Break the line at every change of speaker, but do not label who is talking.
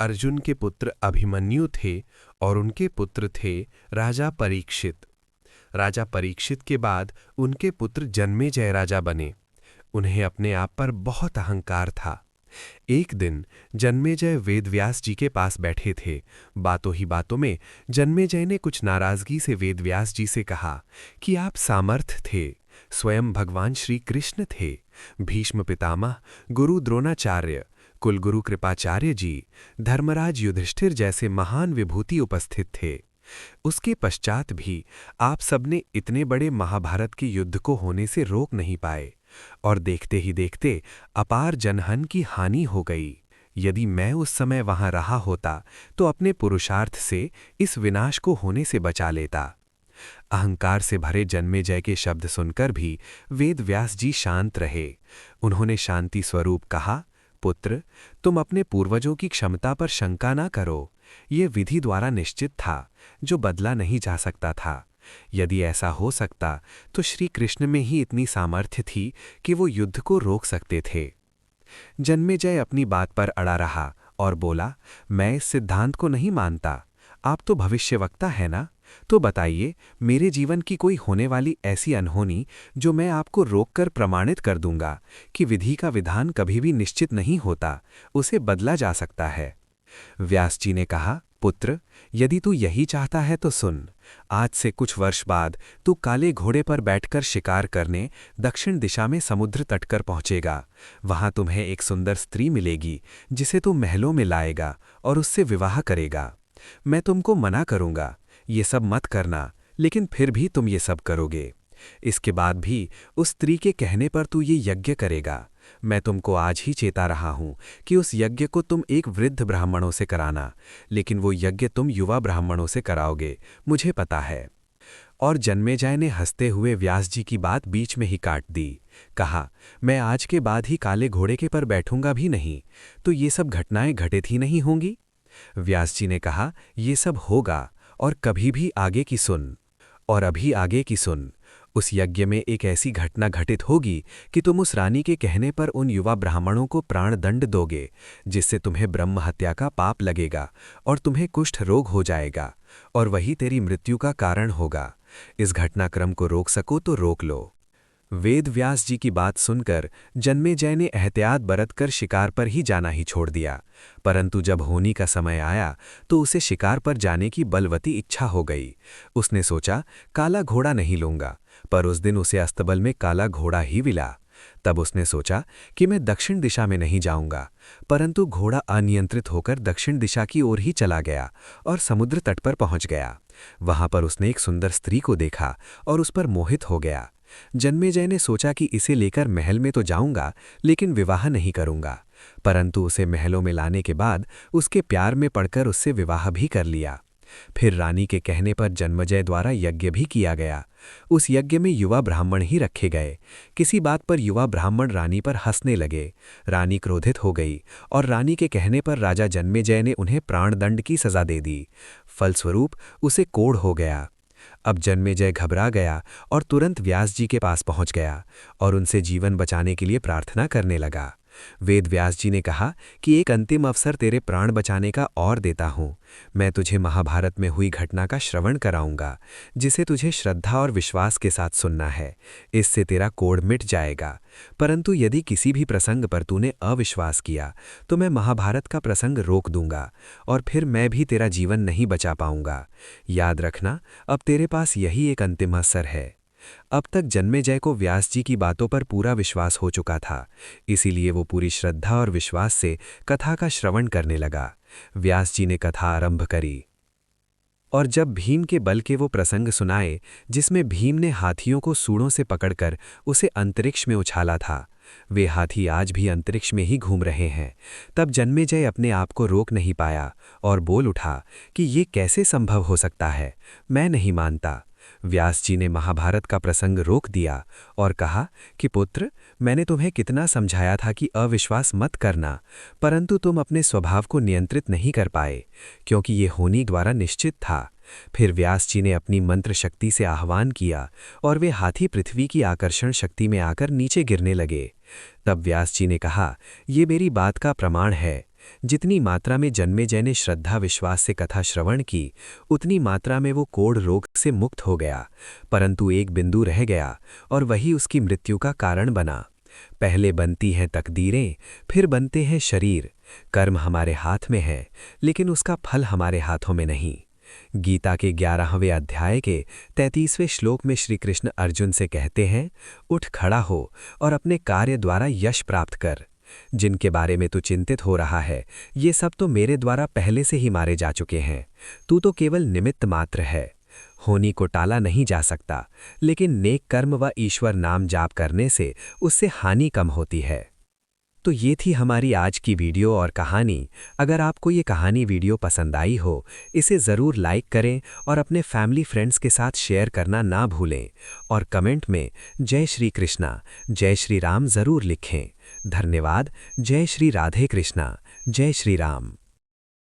अर्जुन के पुत्र अभिमन्यु थे और उनके पुत्र थे राजा परीक्षित। राजा परीक्षित के बाद उनके पुत्र जन्मेजय राजा बने। उन्हें अपने आप पर बहुत अहंकार था। एक दिन जन्मेजय वेदव्यास जी के पास बैठे थे। बातों ही बातों में जन्मेजय ने कुछ नाराजगी से वेदव्यास जी से कहा कि आप सामर्थ थे, स्वयं भगवान श्री कृष्ण थे, भीष्म पितामह, गुरु द्रोणाचार्य, कुलगुरु कृपाचार्य जी, धर्मराज युधिष्ठिर जैसे महान विभूति उपस्थित थे। उसके पश्चात भी आप सबने इतने बड़े महाभारत के युद्ध को होने से रोक नहीं पाए और देखते ही देखते अपार जनहन की हानि हो गई। यदि मैं उस समय वहां रहा होता तो अपने पुरुषार्थ से इस विनाश को होने से बचा लेता। अहंकार से भरे जन्मेजय के शब्द सुनकर भी वेदव्यास जी शांत रहे। उन्होंने शांति स्वरूप कहा, पुत्र, तुम अपने पूर्वजों की क्षमता पर शंका ना करो। ये विधि द्वारा निश्चित था, जो बदला नहीं जा सकता था। यदि ऐसा हो सकता तो श्री कृष्ण में ही इतनी सामर्थ्य थी कि वो युद्ध को रोक सकते थे। जन्मेजय अपनी बात पर अड़ा रहा और बोला, मैं इस सिद्धांत को नहीं मानता। आप तो भविष्यवक्ता है ना, तो बताइए मेरे जीवन की कोई होने वाली ऐसी अनहोनी जो मैं आपको रोककर प्रमाणित कर दूंगा कि विधि का विधान कभी भी निश्चित नहीं होता, उसे बदला जा सकता है। व्यास जी ने कहा, पुत्र, यदि तू यही चाहता है तो सुन। आज से कुछ वर्ष बाद तू काले घोड़े पर बैठकर शिकार करने दक्षिण दिशा में समुद्र तट कर पहुंचेगा। वहां तुम्हें एक सुंदर स्त्री मिलेगी जिसे तू महलों में लाएगा और उससे विवाह करेगा। मैं तुमको मना करूंगा, ये सब मत करना, लेकिन फिर भी तुम ये सब करोगे। इसके बाद भी उस स्त्री के कहने पर तू ये यज्ञ करेगा। मैं तुमको आज ही चेता रहा हूं कि उस यज्ञ को तुम एक वृद्ध ब्राह्मणों से कराना, लेकिन वो यज्ञ तुम युवा ब्राह्मणों से कराओगे, मुझे पता है। और जन्मेजय ने हंसते हुए व्यास जी की बात बीच में ही काट दी। कहा, मैं आज के बाद ही काले घोड़े के पर बैठूंगा भी नहीं, तो ये सब घटनाएं घटित ही नहीं होंगी। व्यास जी ने कहा, ये सब होगा, और कभी भी आगे की सुन। और अभी आगे की सुन। उस यज्ञ में एक ऐसी घटना घटित होगी कि तुम उस रानी के कहने पर उन युवा ब्राह्मणों को प्राण दंड दोगे, जिससे तुम्हें ब्रह्म हत्या का पाप लगेगा और तुम्हें कुष्ठ रोग हो जाएगा, और वही तेरी मृत्यु का कारण होगा। इस घटनाक्रम को रोक सको तो रोक लो। वेद व्यास जी की बात सुनकर जन्मेजय ने एहतियात बरतकर शिकार पर ही जाना ही छोड़ दिया, परंतु जब होनी का समय आया तो उसे शिकार पर जाने की बलवती इच्छा हो गई। उसने सोचा, काला घोड़ा नहीं लूंगा, पर उस दिन उसे अस्तबल में काला घोड़ा ही मिला। तब उसने सोचा कि मैं दक्षिण दिशा में नहीं जाऊंगा, परंतु घोड़ा अनियंत्रित होकर दक्षिण दिशा की ओर ही चला गया और समुद्र तट पर पहुंच गया। वहां पर उसने एक सुंदर स्त्री को देखा और उस पर मोहित हो गया। जन्मेजय ने सोचा कि इसे लेकर महल में तो जाऊंगा, लेकिन विवाह नहीं करूंगा, परंतु उसे महलों में लाने के बाद उसके प्यार में पड़कर उससे विवाह भी कर लिया। फिर रानी के कहने पर जन्मेजय द्वारा यज्ञ भी किया गया। उस यज्ञ में युवा ब्राह्मण ही रखे गए। किसी बात पर युवा ब्राह्मण रानी पर हंसने लगे। रानी क्रोधित हो गई और रानी के कहने पर राजा जन्मेजय ने उन्हें प्राणदंड की सजा दे दी। फलस्वरूप उसे कोढ़ हो गया। अब जन्मेजय घबरा गया और तुरंत व्यास जी के पास पहुंच गया और उनसे जीवन बचाने के लिए प्रार्थना करने लगा। वेद व्यास जी ने कहा कि एक अंतिम अवसर तेरे प्राण बचाने का और देता हूं। मैं तुझे महाभारत में हुई घटना का श्रवण कराऊंगा, जिसे तुझे श्रद्धा और विश्वास के साथ सुनना है। इससे तेरा कोढ़ मिट जाएगा। परंतु यदि किसी भी प्रसंग पर तूने अविश्वास किया तो मैं महाभारत का प्रसंग रोक दूंगा और फिर मैं भी तेरा जीवन नहीं बचा पाऊंगा। याद रखना, अब तेरे पास यही एक अंतिम अवसर है। अब तक जन्मेजय को व्यास जी की बातों पर पूरा विश्वास हो चुका था, इसीलिए वो पूरी श्रद्धा और विश्वास से कथा का श्रवण करने लगा। व्यास जी ने कथा आरंभ करी और जब भीम के बल के वो प्रसंग सुनाए जिसमें भीम ने हाथियों को सूंडों से पकड़कर उसे अंतरिक्ष में उछाला था, वे हाथी आज भी अंतरिक्ष में ही घूम रहे हैं, तब जन्मेजय अपने आप को रोक नहीं पाया और बोल उठा कि ये कैसे संभव हो सकता है, मैं नहीं मानता। व्यास जी ने महाभारत का प्रसंग रोक दिया और कहा कि पुत्र, मैंने तुम्हें कितना समझाया था कि अविश्वास मत करना, परंतु तुम अपने स्वभाव को नियंत्रित नहीं कर पाए, क्योंकि ये होनी द्वारा निश्चित था। फिर व्यास जी ने अपनी मंत्र शक्ति से आह्वान किया और वे हाथी पृथ्वी की आकर्षण शक्ति में आकर नीचे गिरने लगे। तब व्यास जी ने कहा, ये मेरी बात का प्रमाण है।
जितनी मात्रा में जन्मेजय ने श्रद्धा विश्वास से कथा श्रवण की, उतनी मात्रा में वो कोढ़ रोग से मुक्त हो गया, परंतु एक बिंदु रह गया और वही उसकी मृत्यु का कारण बना। पहले बनती हैं तकदीरें, फिर बनते हैं शरीर। कर्म हमारे हाथ में है, लेकिन उसका फल हमारे हाथों में नहीं। गीता के 11वें अध्याय के 33वें श्लोक में श्री कृष्ण अर्जुन से कहते हैं, उठ खड़ा हो और अपने कार्य द्वारा यश प्राप्त कर। जिनके बारे में तू चिंतित हो रहा है, ये सब तो मेरे द्वारा पहले से ही मारे जा चुके हैं। तू तो केवल निमित्त मात्र है। होनी को टाला नहीं जा सकता, लेकिन नेक कर्म व ईश्वर नाम जाप करने से उससे हानि कम होती है। तो ये थी हमारी आज की वीडियो और कहानी। अगर आपको ये कहानी वीडियो पसंद आई हो, इसे ज़रूर लाइक करें और अपने फैमिली फ्रेंड्स के साथ शेयर करना ना भूलें। और कमेंट में जय श्री कृष्णा, जय श्री राम ज़रूर लिखें। धन्यवाद। जय श्री राधे कृष्णा, जय श्री राम।